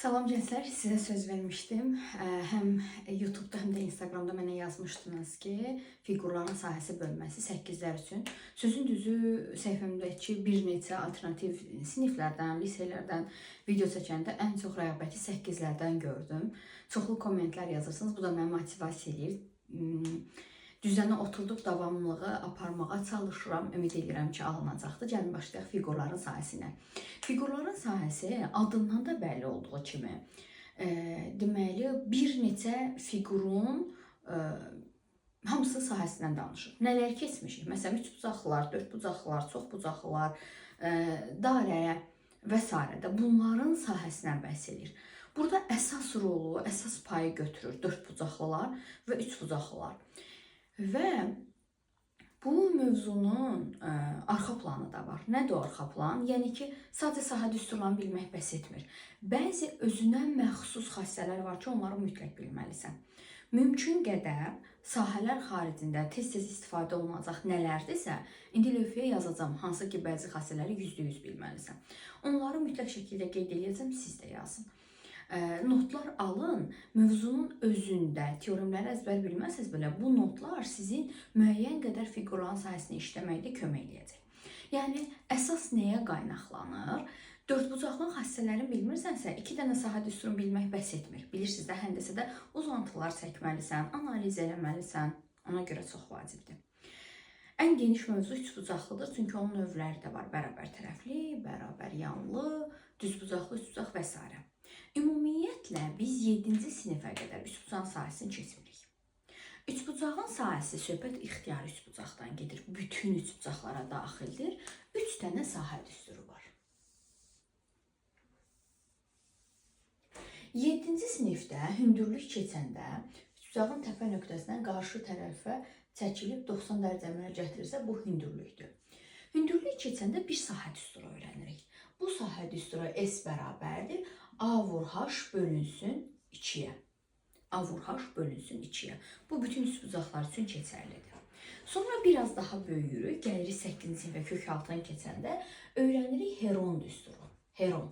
Salam gençler, sizə söz vermişdim. Həm YouTube'da, həm də Instagramda mənə yazmışdınız ki, fiqurların sahəsi bölməsi 8-lər üçün. Sözün düzü, səhifəmdəki bir neçə alternativ siniflərdən, liselərdən video çəkəndə ən çox rəğbəti 8-lərdən gördüm. Çoxlu kommentlər yazırsınız, bu da məni motivasiya edir. Düzənə oturduq, davamlılığı aparmağa çalışıram. Ümid edirəm ki, alınacaqdır. Gəlin başlayaq fiqurların sahəsinə. Fiqurların sahəsi adından da bəlli olduğu kimi, deməli, bir neçə fiqurun hamısı sahəsindən danışır. Nələr keçmişik? Məsələn, 3 bucaqlılar, 4 bucaqlılar, çox bucaqlılar, dairə və s. də bunların sahəsindən bəhs edir. Burada əsas rolu, əsas payı götürür 4 bucaqlılar və 3 bucaqlılar. Və bu mövzunun arxa planı da var. Nədir o arxa plan? Yəni ki, sadəcə sahə düsturlarını bilmək bəs etmir. Bəzi özünə məxsus xassələr var ki, onları mütləq bilməlisən. Mümkün qədər sahələr xaricində tez-tez istifadə olunacaq nələrdirsə, indi lövhəyə yazacağım, hansı ki, bəzi xassələri %100 bilməlisən. Onları mütləq şəkildə qeyd edəcəm, siz də yazın. Notlar alın, mövzunun özündə teoremləri əzbər bilməsəz belə bu notlar sizin müəyyən qədər fiqurların sahəsini işləməkdə kömək edəcək. Yəni, əsas nəyə qaynaqlanır? Dördbucaqlının xassələrini bilmirsənsə, 2 dənə sahə düsturunu bilmək bəs etmir. Bilirsiniz də, həndəsədə uzantılar çəkməlisən, analiz eləməlisən, ona görə çox vacibdir. Ən geniş mövzu 3 bucaqlıdır, çünki onun növləri də var. Bərabər tərəfli, bərabər yanlı, düz bucaqlı, 3 bucaq və s. Ümumiyyətlə, biz 7-ci sinifə qədər 3 bucağın sahəsini keçmirik. 3 bucağın sahəsi söhbət ixtiyari 3 bucaqdan gedir. Bütün 3 bucaqlara daxildir. 3 dənə sahə düsturu var. 7-ci sinifdə hündürlük keçəndə 3 bucağın təpə nöqtəsindən qarşı tərəfə çəkilib 90 dərəcə əmələ gətirirsə, bu hündürlükdür. Hündürlük keçəndə bir sahə düsturu öyrənirik. Bu sahə düsturu S bərabərdir. A vur H bölünsün 2-yə. A vur H bölünsün 2-yə. Bu bütün üst bucaqlar üçün keçərlidir. Sonra biraz daha böyüyürük. Gəlirik 8-ci sinifə kök altdan keçəndə öyrənirik heron düsturu. Heron.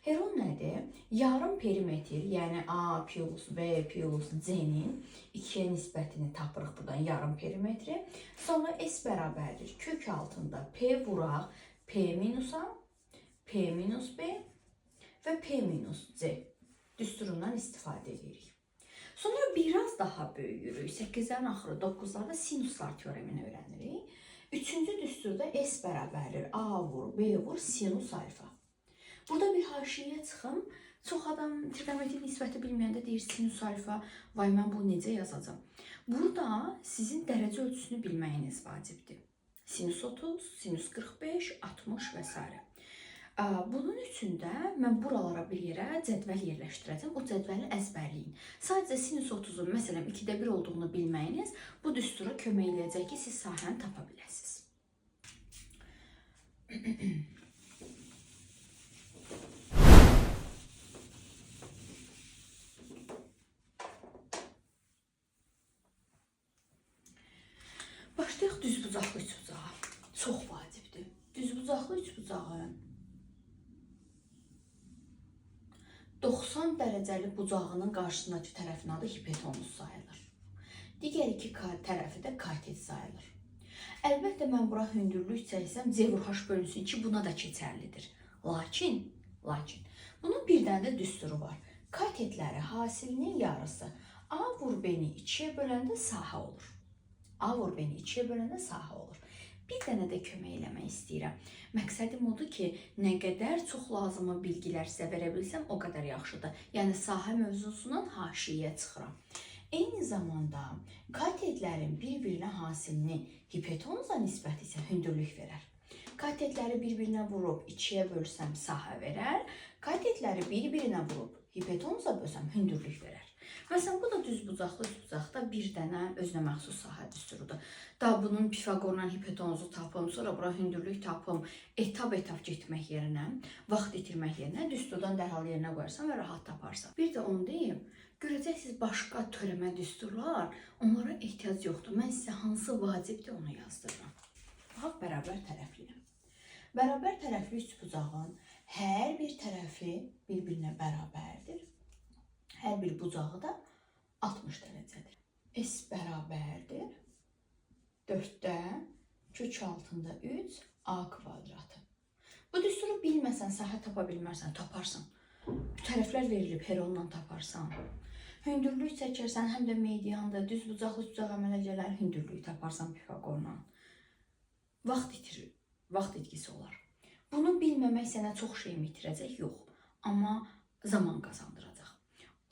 Heron nədir? Yarım perimetr, yəni A plus B plus C-nin 2-yə nisbətini tapırıq buradan yarım perimetri. Sonra S bərabərdir. Kök altında P vuraq P minusa, P minus B və P minus C düsturundan istifadə edirik. Sonra biraz daha böyüyürük. 8-lərin axırı 9-larda sinuslar teoremini öyrənirik. 3-cü düsturda S bərabərdir. A vur, B vur, sinus alfa. Burada bir haşiyə çıxım. Çox adam trigonometrik nisbəti bilməyəndə deyir sinus alfa. Vay, mən bunu necə yazacağım? Burada sizin dərəcə ölçüsünü bilməyiniz vacibdir. Sinus 30, sinus 45, 60 və s. Bunun üçün də mən buralara bir yerə cədvəl yerləşdirəcəm. O cədvəli əzbərləyin. Sadəcə sinus 30-un məsələn 2-də 1 olduğunu bilməyiniz bu düstura kömək edəcək ki, siz sahəni tapa biləsiniz. Başlayaq düz bucaqlı 3 bucağa. Çox vacibdir. Düz bucaqlı 3 bucağın 90 dərəcəli bucağının qarşısındakı tərəfin adı hipotenuz sayılır. Digər iki tərəfi də katet sayılır. Əlbəttə, mən bura hündürlük çəksəm, C vur H bölünsün 2 buna da keçərlidir. Lakin, bunun bir dənə də düsturu var. Katetləri hasilinin yarısı A vur B-ni 2-yə böləndə sahə olur. A vur B-ni 2-yə böləndə sahə olur. Bir dənə də kömək eləmək istəyirəm. Məqsədim odur ki, nə qədər çox lazımı bilgilər sizə verə bilsəm, o qədər yaxşıdır. Yəni, sahə mövzusundan haşiyə çıxıram. Eyni zamanda, katetlərin bir-birinə hasilini hipotenuza nisbəti isə hündürlük verər. Katetləri bir-birinə vurub 2-yə bölsəm sahə verər. Katetləri bir-birinə vurub hipotenuza bölsəm hündürlük verər. Məsələn, bu da düz bucaqlı üst bucaqda bir dənə özünə məxsus sahə düsturudur. Da bunun Pifaqorla hipotenuzu tapım, sonra bura hündürlük tapım, etap-etap getmək yerinə, vaxt itirmək yerinə düsturdan dərhal yerinə qoyarsan və rahat taparsan. Bir də onu deyim, görəcəksiniz başqa törəmə düsturlar, onlara ehtiyac yoxdur. Mən sizə hansı vacibdir onu yazdırıram. Bax, bərabər tərəfliyəm. Bərabər tərəfli üç bucağın Hər bir tərəfi bir-birinə bərabərdir. Hər bir bucağı da 60 dərəcədir. S bərabərdir 4-də kök altında 3 A kvadratı. Bu düsturu bilməsən, sahə tapa bilmərsən, taparsan. Tərəflər verilib, heronla taparsan. Hündürlük çəkərsən, həm də medianda, düz bucaqlı bucaq əmələ gələr, hündürlüyü taparsan Pifaqorla. Vaxt itirir, vaxt itkisi olar. Bunu bilməmək sənə çox şey itirəcək, yox. Amma zaman qazandıracaq.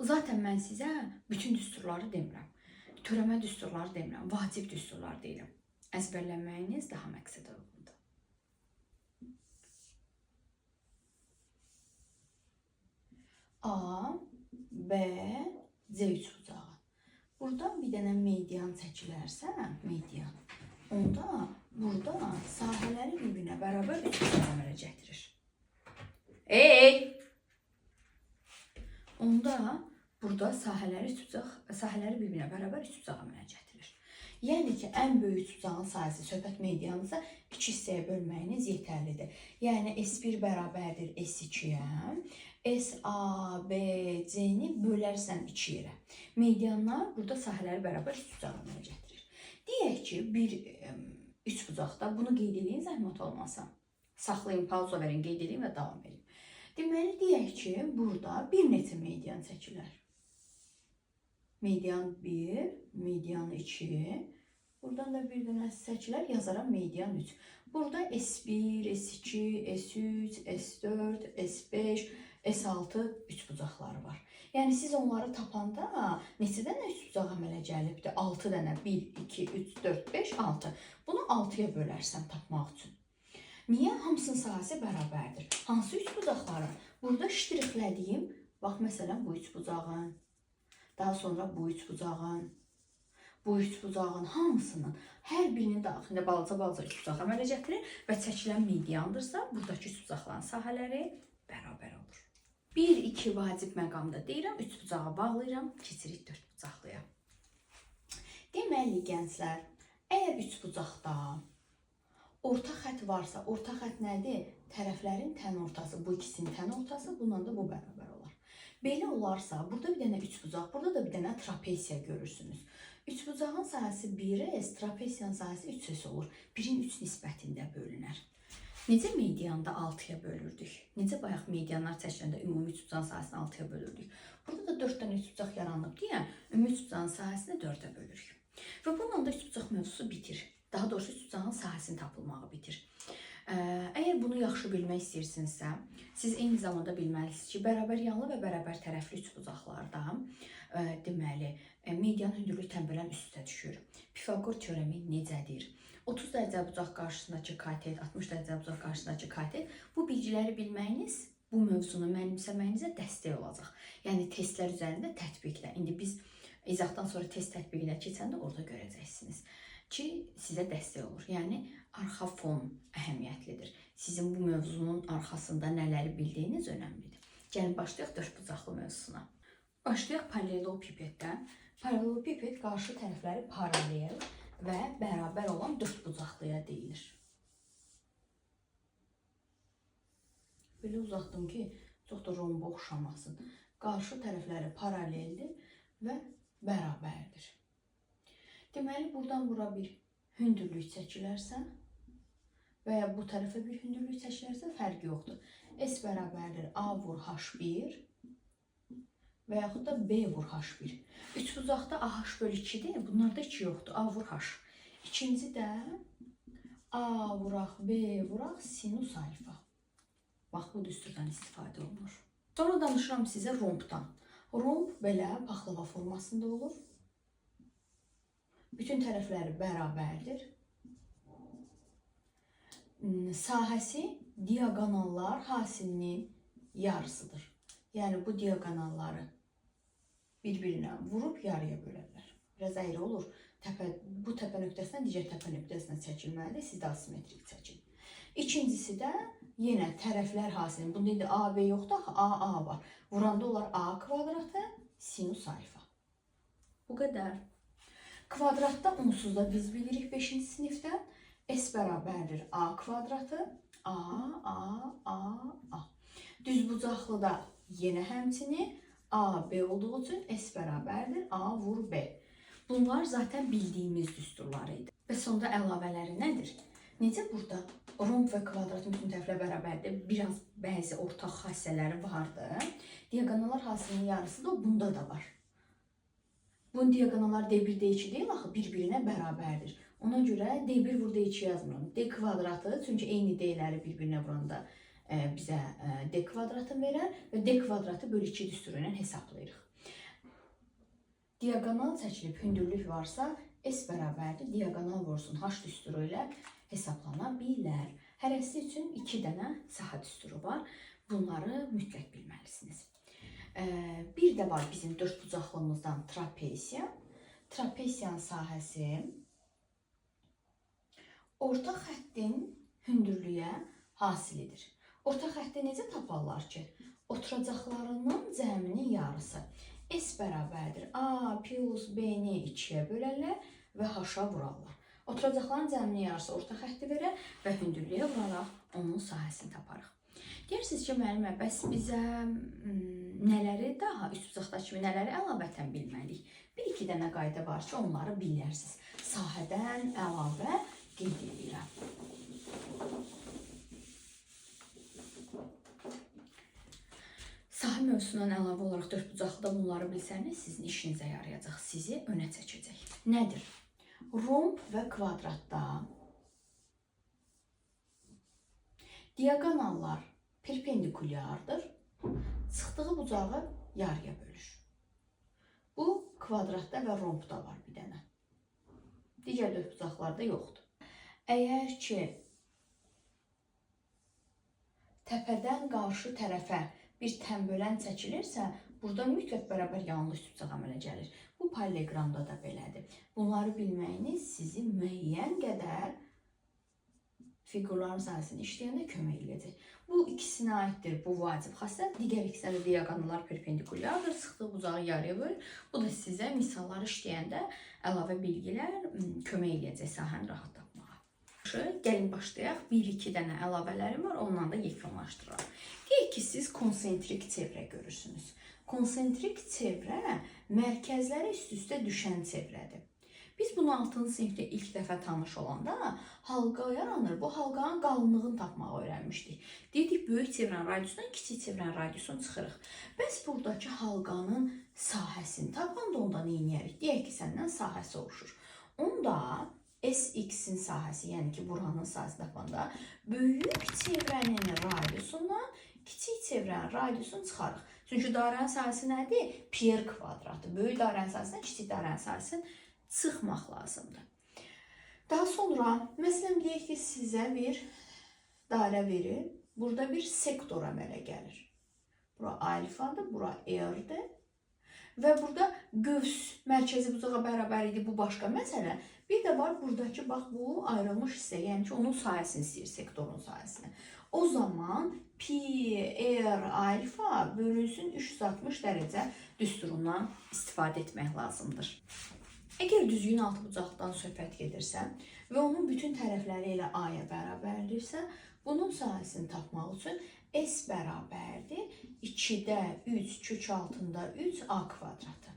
Zaten mən sizə bütün düsturları demirəm. Törəmə düsturları demirəm, vacib düsturlar deyirəm. Əzbərlənməyiniz daha məqsədə uyğundur. A, B, C üçbucağı. Buradan bir dənə median çəkilərsə, median, onda burada sahələri bir-birinə bərabər üçbucağı əmələ gətirir. Onda burada sahələri bir-birinə bərabər üçbucağı əmələ gətirir. Yəni ki, ən böyük üçbucağın sayısı söhbət medianıza 2 hissəyə bölməyiniz yetərlidir. Yəni S1 bərabərdir S2-yə. S, A, B, C-ni bölərsən 2 yerə. Medianlar burada sahələri bərabər üçbucağı əmələ gətirir. Deyək ki, bir üçbucaqda bunu qeyd edin, zəhmət olmasa. Saxlayın, pauza verin, qeyd edin və davam edin. Deməli, deyək ki, burada bir neçə median çəkilər. Median 1, median 2, buradan da bir dənə çəkilər, yazaram median 3. Burada S1, S2, S3, S4, S5, S6 üçbucaqları var. Yəni siz onları tapanda neçə dənə üçbucaq əmələ gəlibdir? 6 dənə, 1, 2, 3, 4, 5, 6. Bunu 6-ya bölərsən tapmaq üçün. Niyə? Hamısının sahəsi bərabərdir. Hansı üçbucaqları? Burada ştrixlədiyim, bax məsələn bu üçbucağın, daha sonra bu üçbucağın, bu üçbucağın hamısının hər birinin daxilində balaca üçbucaq əmələ gətirir və çəkilən mediandırsa, buradakı üçbucaqların sahələri bərabər olur. 1-2 vacib məqamda deyirəm, üçbucağı bağlayıram, keçirik dördbucaqlıya. Deməli, gənclər, əgər üçbucaqda orta xətt varsa, orta xətt nədir? Tərəflərin tən ortası, bu ikisinin tən ortası, bundan da bu bərabər olar. Belə olarsa, burada bir dənə üçbucaq, burada da bir dənə trapesiya görürsünüz. Üçbucağın sahəsi 1S, trapesiyanın sahəsi 3S olur. 1-in 3 nisbətində bölünər. Necə medianda 6-ya bölürdük? Necə bayaq medianlar çəkiləndə ümumi üçbucağın sahəsini 6-ya bölürdük? Burada da 4 dənə üçbucaq yaranıb deyə, ümumi üçbucağın sahəsini 4-ə bölürük. Və bununla da üçbucaq mövzusu bitir. Daha doğrusu üçbucağın sahəsinin tapılmağı bitir. Əgər bunu yaxşı bilmək istəyirsinizsə, siz eyni zamanda bilməlisiniz ki, bərabər yanlı və bərabər tərəfli üçbucaqlarda deməli, median hündürlük tənbələn üstə düşür. Pifaqor teoremi necədir? 30 dərəcə bucaq qarşısındakı katet, 60 dərəcə bucaq qarşısındakı katet, bu bilgiləri bilməyiniz bu mövzunu mənimsəməyinizə dəstək olacaq. Yəni testlər üzərində tətbiqlə. İndi biz izahdan sonra test tətbiqinə keçəndə orada görəcəksiniz ki, sizə dəstək olur. Yəni, arxa fon əhəmiyyətlidir. Sizin bu mövzunun arxasında nələri bildiyiniz önəmlidir. Gəlin, başlayaq dördbucaqlı mövzusuna. Başlayaq paralelopipeddən. Paralelopiped qarşı tərəfləri paralel və bərabər olan dördbucaqlıya deyilir. Belə uzatdım ki, çox da romba oxşamasın. Qarşı tərəfləri paraleldir və bərabərdir. Deməli, buradan bura bir hündürlük çəkilərsə və ya bu tərəfə bir hündürlük çəkilərsə fərqi yoxdur. S bərabərdir A vur H1 və yaxud da B vur H1. Üçbucaqda AH bölü 2-dir, bunlarda 2 yoxdur, A vur H. İkinci də A vuraq, B vuraq, sinus alfa. Bax, bu düsturdan istifadə olunur. Sonra danışıram sizə rombdan. Romb belə paxlava formasında olur. Bütün tərəfləri bərabərdir. Sahəsi diaqonallar hasilinin yarısıdır. Yəni bu diaqonalları bir-birinə vurub yarıya bölərlər. Biraz əyri olur. Bu təpə nöqtəsindən digər təpə nöqtəsinə çəkilməlidir. Siz də asimetrik çəkin. İkincisi də yenə tərəflər hasilinin. Bunda indi AB yoxdur, AA var. Vuranda olar A kvadratı sinus alfa. Bu qədər. Kvadratda onsuz da biz bilirik 5-ci sinifdən. S bərabərdir A kvadratı. A. Düzbucaqlıda yenə həmçinin A, B olduğu üçün S bərabərdir A vur B. Bunlar zaten bildiyimiz düsturlar idi. Və sonda əlavələri nədir? Necə burada romb və kvadratın bütün tərəflər bərabərdir. Biraz bəzi ortaq xassələri vardı. Diaqonallar hasılının yarısı da bunda da var. Bunun diaqonallar D1, D2 deyil, axı bir-birinə bərabərdir. Ona görə D1 vur D2 yazmıram. D kvadratı, çünki eyni D-ləri bir-birinə vuranda bizə D kvadratı verər və D kvadratı bölü 2 düsturu ilə hesablayırıq. Diaqonal çəkilib hündürlük varsa S bərabərdir. Diaqonal vursun H düsturu ilə hesablana bilər. Hərəsi üçün 2 dənə sahə düsturu var. Bunları mütləq bilməlisiniz. Bir də var bizim dördbucaqlığımızdan trapeziya. Trapeziyanın sahəsi orta xəttin hündürlüyə hasilidir. Orta xətti necə taparlar ki? Oturacaqlarının cəminin yarısı. S bərabərdir A plus B-ni 2-yə bölərlər və H-a vurarlar. Oturacaqların cəminin yarısı orta xətti verər və hündürlüyə vuraraq onun sahəsini taparıq. Deyirsiniz ki, müəllimə, bəs bizə nələri daha üst bucaqdakı kimi nələri əlavətən bilməliyik? Bir-iki dənə qayda var ki, onları bilərsiniz. Sahədən əlavə qeyd edirəm. Sahə mövzusundan əlavə olaraq dördbucaqlıda bunları bilsəniz, sizin işinizə yarayacaq, sizi önə çəkəcək. Nədir? Romb və kvadratda diaqonallar perpendikulyardır, çıxdığı bucağı yarıya bölür. Bu kvadratda və rombda var bir dənə. Digər dördbucaqlarda yoxdur. Əgər ki, təpədən qarşı tərəfə bir tənbölən çəkilirsə, burada mütləq bərabər yanlı üst bucaq əmələ gəlir. Bu paralleqramda da belədir. Bunları bilməyiniz sizi müəyyən qədər fiqurların sahəsini işləyəndə kömək edəcək. Bu ikisinə aiddir bu vacib xassət. Digər ikisində diaqonallar perpendikulyardır, çıxdığı bucağı yarıya bölür. Bu da sizə misallar işləyəndə əlavə bilgilər kömək edəcək sahəni rahat tapmağa. Gəlin başlayaq. 1-2 dənə əlavələrim var, ondan da yekunlaşdıraq. Deyək ki, siz konsentrik çevrə görürsünüz. Konsentrik çevrə mərkəzləri üst-üstə düşən çevrədir. Biz bunu 6-cı sinifdə ilk dəfə tanış olanda halqa yaranır. Bu halqanın qalınlığını tapmağı öyrənmişdik. Dedik, böyük çevrənin radiusundan kiçik çevrənin radiusunu çıxırıq. Bəs buradakı halqanın sahəsini tapanda onda nə edərik? Deyək ki, səndən sahə soruşur. Onda SX-in sahəsi, yəni ki, buranın sahəsini tapanda böyük çevrənin radiusundan kiçik çevrənin radiusunu çıxarıq. Çünki dairənin sahəsi nədir? Pi r kvadratı. Böyük dairənin sahəsindən kiçik dairənin sahəsini çıxmaq lazımdır. Daha sonra, məsələn, deyək ki, sizə bir dairə verir. Burada bir sektor əmələ gəlir. Bura alfadır, bura r-dir. Və burada qövs mərkəzi bucağa bərabər idi, bu başqa məsələ. Bir də var, buradakı, bax, bu ayrılmış hissə, yəni ki, onun sahəsini istəyir, sektorun sahəsini. O zaman pi r alfa bölünsün 360 dərəcə düsturundan istifadə etmək lazımdır. Əgər düzgün altıbucaqdan söhbət gedirsə və onun bütün tərəfləri ilə A-ya bərabərdirsə, bunun sahəsini tapmaq üçün S bərabərdir 2-də 3 kök altında 3 A kvadratı.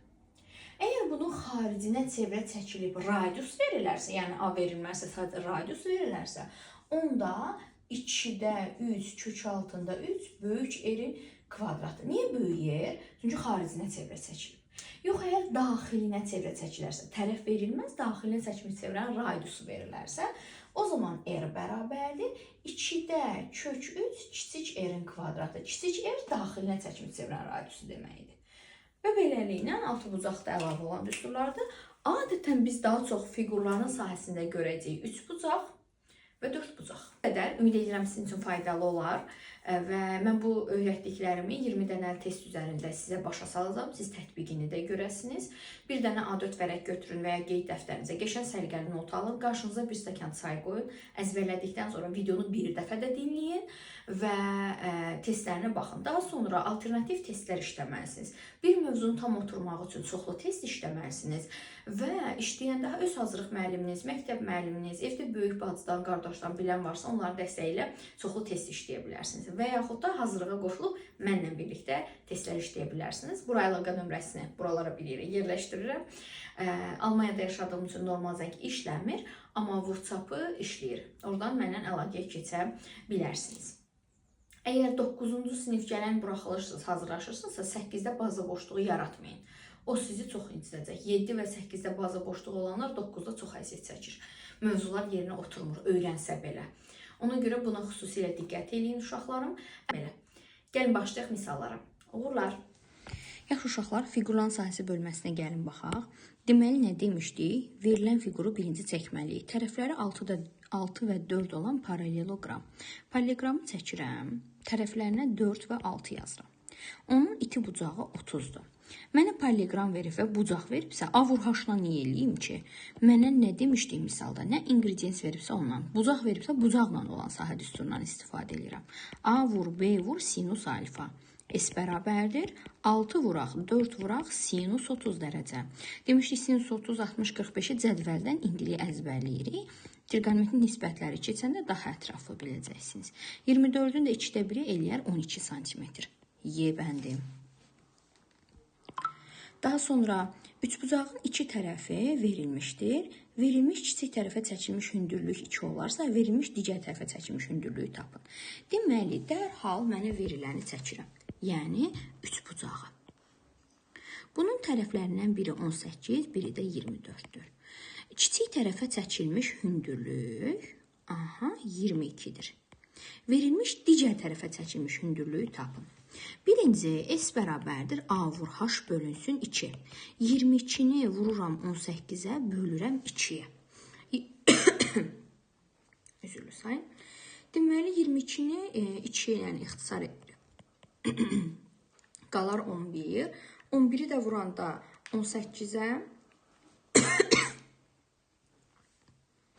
Əgər bunun xaricinə çevrə çəkilib radius verilərsə, yəni A verilməzsə, sadəcə radius verilərsə, onda 2-də 3 kök altında 3 böyük R-in kvadratı. Niyə böyük yer? Çünki xaricinə çevrə çəkilib. Yox, əgər daxilinə çevrə çəkilərsə, tərəf verilməz, daxilinə çəkilmiş çevrənin radiusu verilərsə, o zaman R bərabərdir 2-də kök 3 kiçik R-in kvadratı. Kiçik R daxilinə çəkilmiş çevrənin radiusu deməkdir. Və beləliklə altıbucaqda əlavə olan düsturlardır. Adətən biz daha çox fiqurların sahəsində görəcəyik 3 bucaq və 4 bucaq. Ümid edirəm sizin üçün faydalı olar və mən bu öyrətdiklərimi 20 dənə test üzərində sizə başa salacağım. Siz tətbiqini də görəsiniz. Bir dənə A4 vərəq götürün və ya qeyd dəftərinizə qəşəng səliqəli not alın. Qarşınıza bir stəkan çay qoyun. Əzbərlədikdən sonra videonu bir dəfə də dinləyin və testlərinə baxın. Daha sonra alternativ testlər işləməlisiniz. Bir mövzunun tam oturmağı üçün çoxlu test işləməlisiniz və işləyəndə öz hazırlıq müəlliminiz, məktəb müəlliminiz, evdə böyük bacıdan, qardaşdan bilən varsa onların dəstəyi ilə çoxlu test işləyə bilərsiniz. və yaxud da hazırlığa qoşulub mənlə birlikdə testlər işləyə bilərsiniz. Bura əlaqə nömrəsini buralara bir yerə yerləşdirirəm. Almaniyada yaşadığım üçün normal zəng işləmir, amma WhatsApp-ı işləyir. Oradan mənlə əlaqəyə keçə bilərsiniz. Əgər 9-cu sinif gələn buraxılırsınız, hazırlaşırsınızsa 8-də baza boşluğu yaratmayın. O sizi çox incidəcək. 7 və 8-də baza boşluğu olanlar 9-da çox əziyyət çəkir. Mövzular yerinə oturmur, öyrənsə belə. Ona görə buna xüsusilə diqqət edin uşaqlarım. Belə. Gəlin başlayaq misallara. Uğurlar. Yaxşı uşaqlar, fiqurların sahəsi bölməsinə gəlin baxaq. Deməli, nə demişdik? Verilən fiquru birinci çəkməliyik. Tərəfləri 6 və 4 olan paraleloqram. Paraleloqramı çəkirəm. Tərəflərinə 4 və 6 yazıram. Onun iti bucağı 30-dur. Mənə paraleloqram verib və bucaq veribsə, A vur H-la niyə eləyim ki? Mənə nə demişdik misalda? Nə ingrediyens veribsə ondan. Bucaq veribsə, bucaqla olan sahə düsturundan istifadə edirəm. A vur B vur sinus alfa. S bərabərdir. 6 vuraq, 4 vuraq, sinus 30 dərəcə. Demişdik, sinus 30, 60, 45-i cədvəldən indilik əzbərləyirik. Trigonometrik nisbətləri keçəndə daha ətraflı biləcəksiniz. 24-ün də 2-də 1-i eləyər 12 cm. Y bəndi. Daha sonra üçbucağın iki tərəfi verilmişdir. Verilmiş kiçik tərəfə çəkilmiş hündürlük 2 olarsa, verilmiş digər tərəfə çəkilmiş hündürlüyü tapın. Deməli, dərhal mənə veriləni çəkirəm. Yəni, üçbucağı. Bunun tərəflərindən biri 18, biri də 24-dür. Kiçik tərəfə çəkilmiş hündürlük 22-dir. Verilmiş digər tərəfə çəkilmiş hündürlüyü tapın. Birinci, S bərabərdir A vur H bölünsün 2. 22-ni vururam 18-ə, bölürəm 2-yə. Üzürlü sayın. Deməli, 22-ni 2 ilə ixtisar edirik. Qalar 11. 11-i də vuranda 18-ə.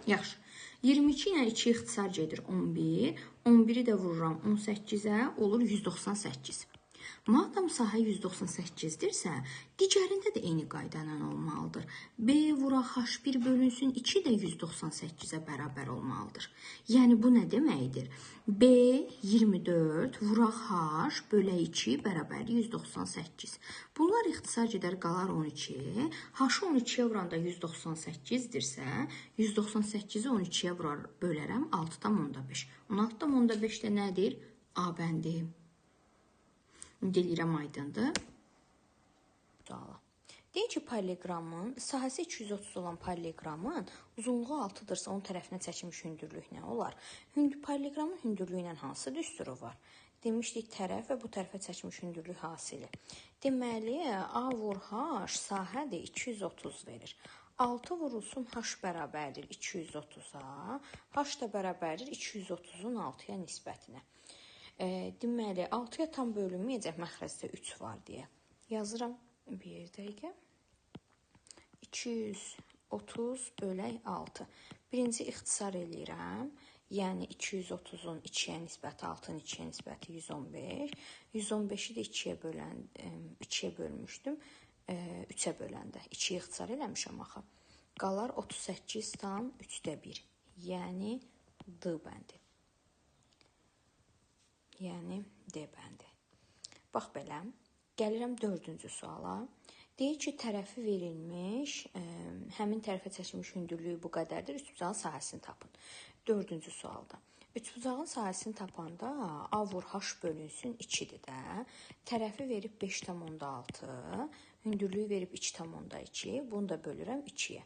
Yaxşı. 22 ilə 2 ixtisar gedir 11. 11-i də vururam 18-ə, olur 198. Madam sahə 198-dirsə, digərində də eyni qaydadan olmalıdır. B vuraq H1 bölünsün 2 də 198-ə bərabər olmalıdır. Yəni, bu nə deməkdir? B 24 vuraq H bölə 2 bərabər 198. Bunlar ixtisar gedər, qalar 12. H-ı 12-yə vuranda 198-dirsə, 198-i 12-yə bölərəm 6,5. 16,5 də nədir? A bəndi. Delirəm aydındır. Deyək ki, paraleloqramın sahəsi 230 olan paraleloqramın uzunluğu 6-dırsa, onun tərəfinə çəkilmiş hündürlük nə olar? Paraleloqramın hündürlüyü ilə hansı düsturu var? Demişdik, tərəf və bu tərəfə çəkilmiş hündürlük hasili. Deməli, A vur H sahədir 230 verir. 6 vurulsun H bərabərdir 230-a. H da bərabərdir 230-un 6-ya nisbətinə. Deməli, 6-ya tam bölünməyəcək, məxrəcdə 3 var deyə. Yazıram, bir dəqiqə. 230 bölək 6. Birinci ixtisar eləyirəm. Yəni, 230-un 2-yə nisbəti, 6-ın 2-yə nisbəti 115. 115-i də 2-yə bölmüşdüm. 3-ə böləndə. 2-yə ixtisar eləmişəm axı. Qalar 38 tam 3-də 1. Yəni, D bəndi. Yəni, D bəndi. Bax belə, gəlirəm 4-cü suala. Deyək ki, tərəfi verilmiş, həmin tərəfə çəkilmiş hündürlüyü bu qədərdir, üçbucağın sahəsini tapın. 4-cü sualda. Üçbucağın sahəsini tapanda A vur H bölünsün 2-dir də. Tərəfi verib 5,6, hündürlüyü verib 2,2, bunu da bölürəm 2-yə.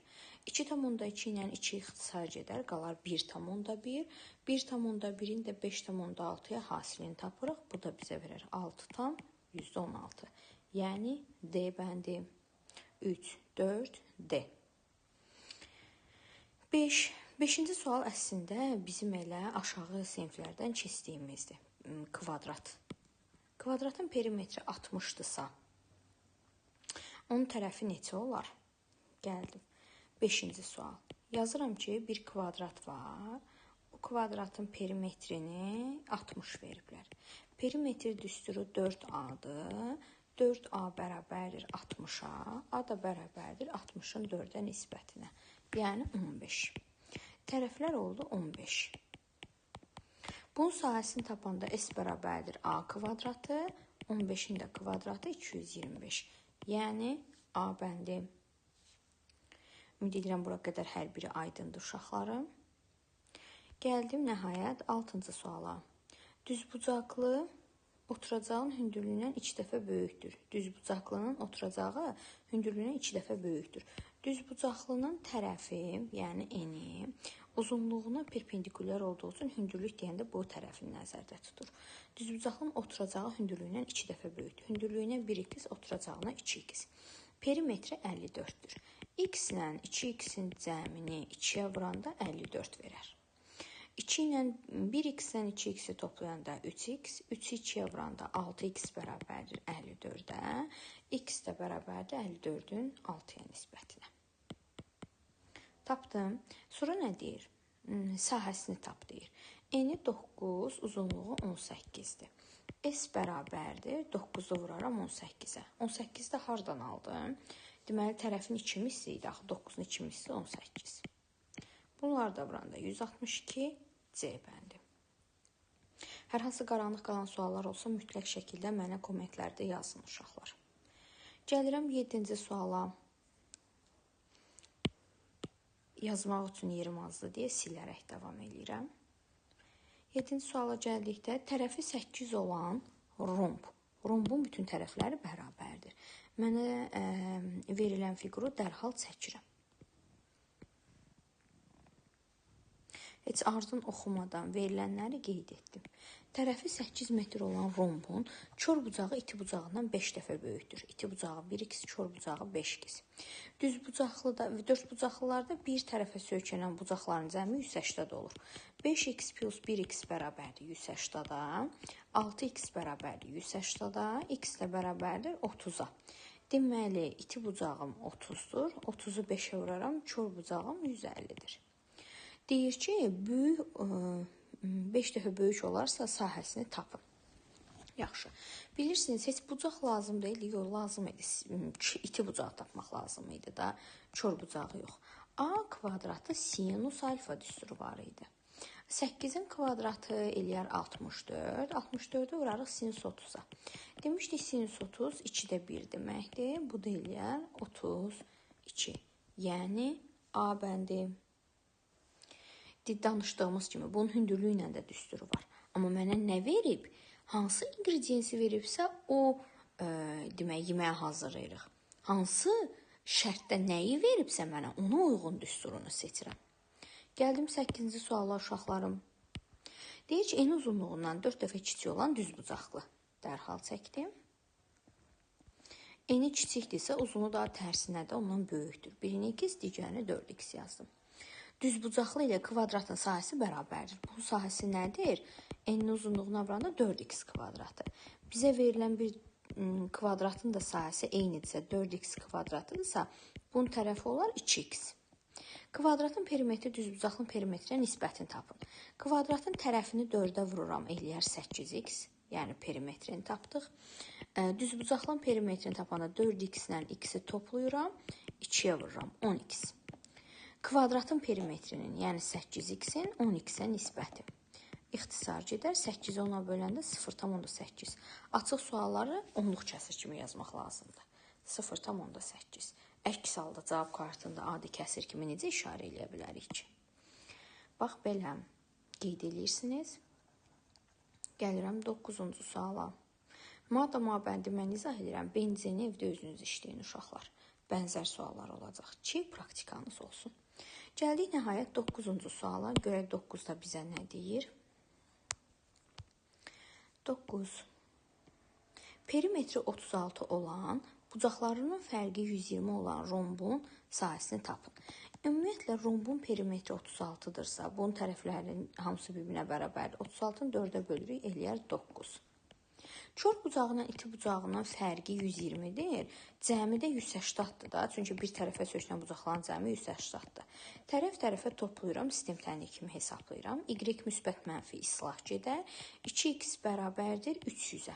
2,2 ilə 2 ixtisar gedər, qalar 1,1. 1,1-in də 5,6-ya hasilini tapırıq. Bu da bizə verər 6,16. Yəni, D bəndi 3, 4, D. 5-ci sual əslində bizim elə aşağı siniflərdən keçdiyimizdir. Kvadrat. Kvadratın perimetri 60-dırsa, onun tərəfi neçə olar? Gəldim. 5-ci sual. Yazıram ki, bir kvadrat var. O kvadratın perimetrini 60 veriblər. Perimetr düsturu 4A-dır. 4A bərabərdir 60-a. A da bərabərdir 60-ın 4-ə nisbətinə. Yəni 15. Tərəflər oldu 15. Bunun sahəsini tapanda S bərabərdir A kvadratı, 15-in də kvadratı 225. Yəni A bəndi. Ümid edirəm bura qədər hər biri aydındır uşaqlarım. Gəldim nəhayət 6-cı suala. Düzbucaqlı oturacağın hündürlüyündən 2 dəfə böyükdür. Düzbucaqlının oturacağı hündürlüyündən 2 dəfə böyükdür. Düzbucaqlının tərəfi, yəni eni, uzunluğuna perpendikulyar olduğu üçün hündürlük deyəndə bu tərəfini nəzərdə tutur. Düzbucaqlının oturacağı hündürlüyündən 2 dəfə böyükdür. Hündürlüyünə 1x, oturacağına 2x. Perimetri 54-dür. X ilə 2x-in cəmini 2-yə vuranda 54 verər. 2 ilə 1x-dən 2x-i toplayanda 3x, 3-ü 2-yə vuranda 6x bərabərdir 54-ə, x də bərabərdir 54-ün 6-ya nisbətinə. Tapdım. Sonra nə deyir? Sahəsini tap deyir. Eni 9, uzunluğu 18-dir. S bərabərdir, 9-u vuraram 18-ə. 18-də hardan aldım? Deməli, tərəfin 2 misli idi, axı 9-un 2 misli 18. Bunlar da vuranda 162 C bəndi. Hər hansı qaranlıq qalan suallar olsa mütləq şəkildə mənə kommentlərdə yazın uşaqlar. Gəlirəm 7-ci suala. Yazmaq üçün yerim azdır deyə silərək davam edirəm. 7-ci suala gəldikdə tərəfi 8 olan romb. Rombun bütün tərəfləri bərabərdir. Mənə verilən fiquru dərhal çəkirəm. Heç ardın oxumadan verilənləri qeyd etdim. Tərəfi 8 metr olan rombun kör bucağı iti bucağından 5 dəfə böyükdür. İti bucağı 1x, kör bucağı 5x. Düz bucaqlıda və dörd bucaqlılarda bir tərəfə söykənən bucaqların cəmi 180 olur. 5x plus 1x bərabərdir 180-da, 6x bərabərdir 180-da, x də bərabərdir 30-a. Deməli, iti bucağım 30-dur, 30-u 5-ə vuraram, kör bucağım 150-dir. Deyir ki, 5 dəfə böyük olarsa sahəsini tapın. Yaxşı. Bilirsiniz, heç bucaq lazım deyil, yox, lazım idi. İti bucağı tapmaq lazım idi da, kör bucağı yox. A kvadratı sinus alfa düsturu var idi. 8-in kvadratı eləyər 64. 64-ü vurarıq sinus 30-a. Demişdik, sinus 30 2-də 1 deməkdir. Bu da eləyər 32. Yəni, A bəndi. Danışdığımız kimi bunun hündürlüyü ilə də düsturu var. Amma mənə nə verib? Hansı ingrediensi veribsə o demək yeməyə hazırlayırıq. Hansı şərtdə nəyi veribsə mənə ona uyğun düsturunu seçirəm. Gəldim 8-ci suala uşaqlarım. Deyir ki, eni uzunluğundan 4 dəfə kiçik olan düzbucaqlı. Dərhal çəkdim. Eni kiçikdirsə uzunu da tərsinə də ondan böyükdür. Birini 2x, digərini 4x yazdım. Düzbucaqlı ilə kvadratın sahəsi bərabərdir. Bu sahəsi nədir? Enin uzunluğuna vuranda 4x kvadratı. Bizə verilən bir kvadratın da sahəsi eynidirsə, 4x kvadratıdırsa, bunun tərəfi olar 2x. Kvadratın perimetri düzbucaqlının perimetrinə nisbətini tapın. Kvadratın tərəfini 4-ə vururam, eləyər 8x, yəni perimetrini tapdıq. Düzbucaqlının perimetrini tapanda 4x ilə x-i toplayıram, 2-yə vururam, 10x. Kvadratın perimetrinin, yəni 8x-in 10x-ə nisbəti. İxtisar gedər, 8-i 10-a böləndə 0,8. Açıq sualları onluq kəsir kimi yazmaq lazımdır. 0,8. Əks halda cavab kartında adi kəsir kimi necə işarə eləyə bilərik ki? Bax, belə qeyd edirsiniz. Gəlirəm 9-cu suala. Madda mabəndi mən izah edirəm. Benzini evdə özünüz işləyin uşaqlar. Bənzər suallar olacaq ki, praktikanız olsun. Gəldik nəhayət 9-cu suala. Görək 9-da bizə nə deyir? 9. Perimetri 36 olan, bucaqlarının fərqi 120 olan rombun sahəsini tapın. Ümumiyyətlə, rombun perimetri 36-dırsa, bunun tərəflərinin hamısı bir-birinə bərabərdir. 36-ın 4-ə bölürük, eləyər 9. Kör bucağından iti bucağından fərqi 120-dir. Cəmi də 180-dır da. Çünki bir tərəfə sökülən bucaqların cəmi 180-dır. Tərəf-tərəfə toplayıram, sistem tənliyi kimi hesablayıram. Y müsbət mənfi islah gedər. 2x bərabərdir 300-ə.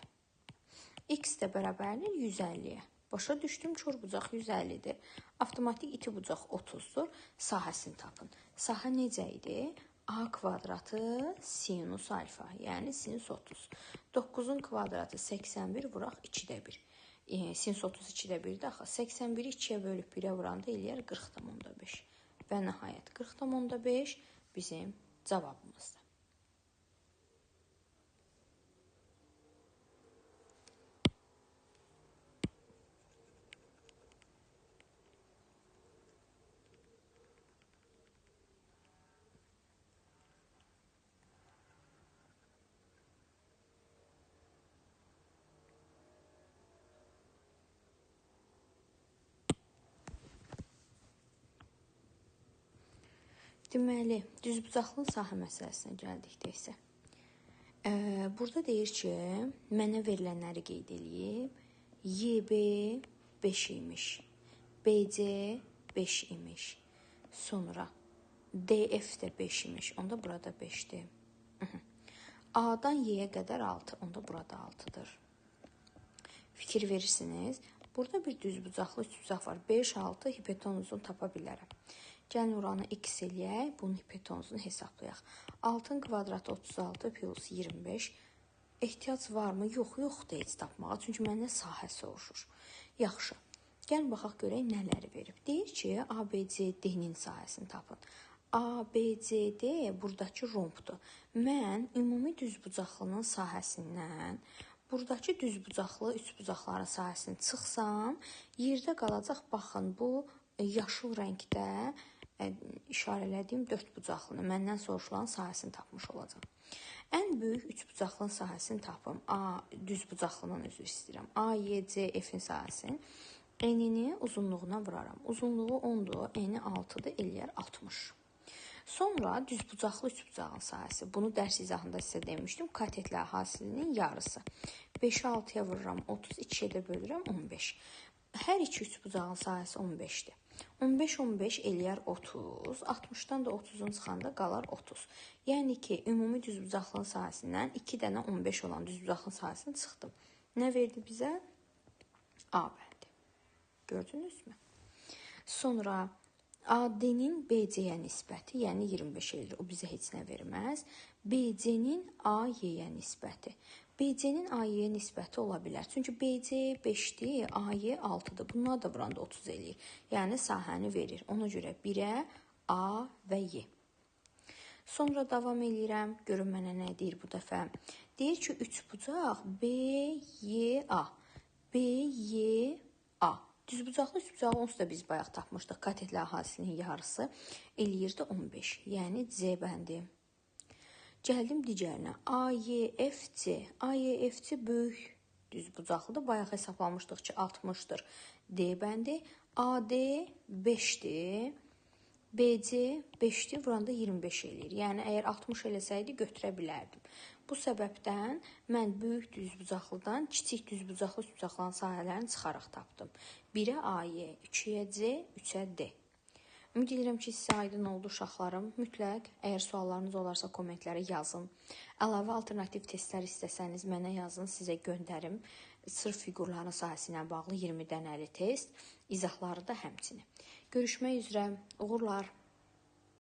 X də bərabərdir 150-yə. Başa düşdüm, kör bucaq 150-dir. Avtomatik iti bucaq 30-dur. Sahəsini tapın. Sahə necə idi? A kvadratı sinus alfa, yəni sinus 30. 9-un kvadratı 81 vuraq 2-də 1. Sinus 30 2-də 1-də axı 81-i 2-yə bölüb 1-ə vuranda eləyər 40,5. Və nəhayət 40,5 bizim cavabımızdır. Deməli, düzbucaqlı sahə məsələsinə gəldikdə isə, burada deyir ki, mənə verilənləri qeyd eləyib, YB 5 imiş, BC 5 imiş, sonra DF də 5 imiş, onda burada 5-dir. A-dan Y-yə qədər 6, onda burada 6-dır. Fikir verirsiniz, burada bir düzbucaqlı üçbucaq var, 5, 6 hipotenuzunu tapa bilərəm. Gəlin oranı x eləyək, bunun hipotenuzunu hesablayaq. 6-ın kvadratı 36 plus 25. Ehtiyac varmı? Yoxdur heç tapmağa. Çünki məndən sahə soruşur. Yaxşı. Gəlin baxaq görək nələri verib. Deyir ki, ABCD-nin sahəsini tapın. ABCD buradakı rombdur. Mən ümumi düzbucaqlının sahəsindən buradakı düzbucaqlı üçbucaqların sahəsini çıxsam, yerdə qalacaq, baxın, bu yaşıl rəngdə işarələdiyim 4 bucaqlını, məndən soruşulan sahəsini tapmış olacam. Ən böyük 3 bucaqlının sahəsini tapım. Düzbucaqlının üzr istəyirəm. AYCF-in sahəsini enini uzunluğuna vuraram. Uzunluğu 10-dur, eni 6-dır, eləyər 60. Sonra düzbucaqlı üçbucağın sahəsi. Bunu dərs izahında sizə demişdim. Katetlər hasilinin yarısı. 5-i 6-ya vururam, 32-yə də bölürəm, 15. Hər iki üçbucağın sahəsi 15-dir. 15 eləyər 30, 60-dan da 30-un çıxanda qalar 30. Yəni ki, ümumi düzbucaqlının sahəsindən 2 dənə 15 olan düzbucaqlının sahəsini çıxdım. Nə verdi bizə? A bəndi. Gördünüzmü? Sonra AD-nin BC-yə nisbəti, yəni 25 eləyir. O bizə heç nə verməz. BC-nin AY-yə nisbəti. BC-nin AY-yə nisbəti ola bilər. Çünki BC 5-dir, AY 6-dır. Bunlar da buranda 30 eləyir. Yəni sahəni verir. Ona görə 1-ə A və Y. Sonra davam eləyirəm. Görün mənə nə deyir bu dəfə. Deyir ki, üçbucaq BYA. BYA. Düzbucaqlı üçbucağı onsuz da biz bayaq tapmışdıq. Katetlər hasilinin yarısı eləyirdi 15. Yəni C bəndi. Gəldim digərinə. AYFC. AYFC böyük düzbucaqlıdır. Bayaq hesablamışdıq ki, 60-dır. D bəndi. AD 5-dir. BC 5-dir. Buranda 25 eləyir. Yəni, əgər 60 eləsəydi, götürə bilərdim. Bu səbəbdən mən böyük düzbucaqlıdan kiçik düzbucaqlı üçbucaqların sahələrini çıxaraq tapdım. 1-ə AY, 2-yə C, 3-ə D. Ümid edirəm ki, sizə aydın oldu uşaqlarım. Mütləq, əgər suallarınız olarsa kommentlərə yazın. Əlavə alternativ testlər istəsəniz mənə yazın, sizə göndərim. Sırf fiqurların sahəsi ilə bağlı 20 dənəli test, izahları da həmçinin. Görüşmək üzrə, uğurlar.